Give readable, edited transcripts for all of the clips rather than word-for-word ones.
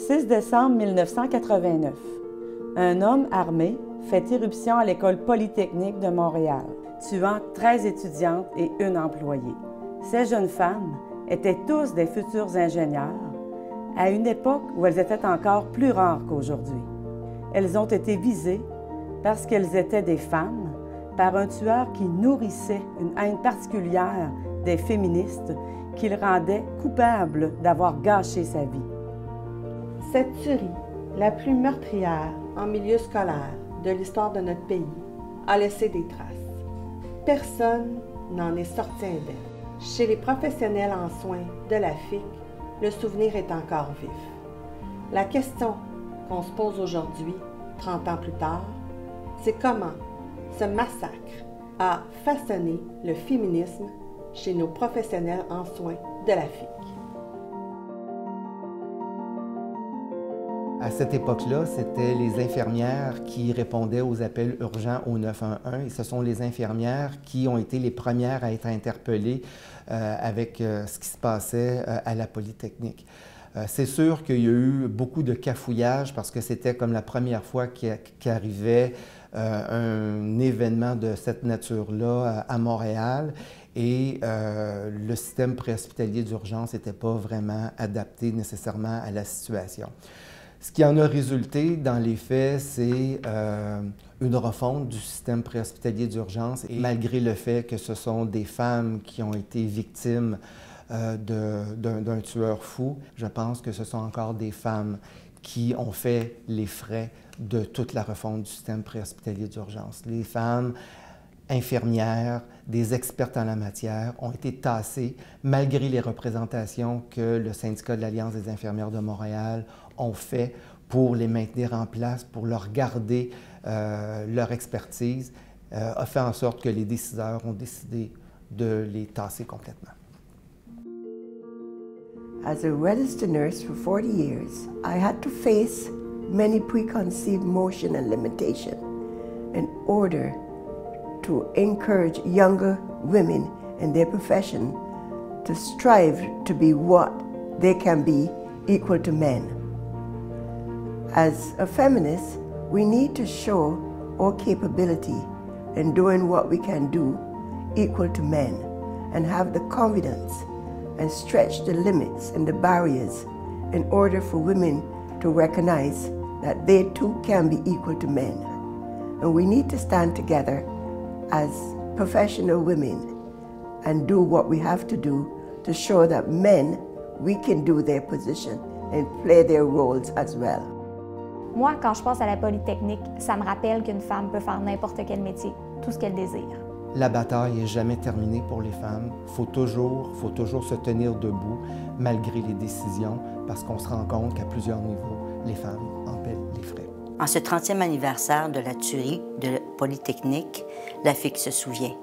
6 décembre 1989. Un homme armé fait irruption à l'École polytechnique de Montréal, tuant 13 étudiantes et une employée. Ces jeunes femmes étaient tous des futurs ingénieurs, à une époque où elles étaient encore plus rares qu'aujourd'hui. Elles ont été visées parce qu'elles étaient des femmes, par un tueur qui nourrissait une haine particulière des féministes qui le rendait coupable d'avoir gâché sa vie. Cette tuerie, la plus meurtrière en milieu scolaire de l'histoire de notre pays, a laissé des traces. Personne n'en est sorti indemne. Chez les professionnels en soins de la FIC, le souvenir est encore vif. La question qu'on se pose aujourd'hui, 30 ans plus tard, c'est comment ce massacre a façonné le féminisme chez nos professionnels en soins de la FIC. À cette époque-là, c'était les infirmières qui répondaient aux appels urgents au 911 et ce sont les infirmières qui ont été les premières à être interpellées avec ce qui se passait à la Polytechnique. C'est sûr qu'il y a eu beaucoup de cafouillage parce que c'était comme la première fois qu'arrivait un événement de cette nature-là à Montréal et le système préhospitalier d'urgence n'était pas vraiment adapté nécessairement à la situation. Ce qui en a résulté dans les faits, c'est une refonte du système préhospitalier d'urgence. Et malgré le fait que ce sont des femmes qui ont été victimes d'un tueur fou, je pense que ce sont encore des femmes qui ont fait les frais de toute la refonte du système préhospitalier d'urgence. Les femmes infirmières, des expertes en la matière, ont été tassées malgré les représentations que le syndicat de l'Alliance des infirmières de Montréal ont fait pour les maintenir en place, pour leur garder leur expertise, a fait en sorte que les décideurs ont décidé de les tasser complètement. As a registered nurse for 40 years, I had to face many preconceived notions and limitations in order to encourage younger women in their profession to strive to be what they can be, equal to men. As a feminist, we need to show our capability in doing what we can do equal to men and have the confidence and stretch the limits and the barriers in order for women to recognize that they too can be equal to men. And we need to stand together as professional women and do what we have to do to show that men, we can do their position and play their roles as well. Moi, quand je passe à la Polytechnique, ça me rappelle qu'une femme peut faire n'importe quel métier, tout ce qu'elle désire. La bataille n'est jamais terminée pour les femmes. Faut toujours se tenir debout malgré les décisions parce qu'on se rend compte qu'à plusieurs niveaux, les femmes en paient les frais. En ce 30e anniversaire de la tuerie de Polytechnique, la FIC se souvient.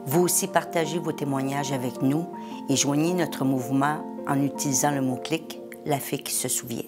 Vous aussi partagez vos témoignages avec nous et joignez notre mouvement en utilisant le mot-clic « La FIC se souvient ».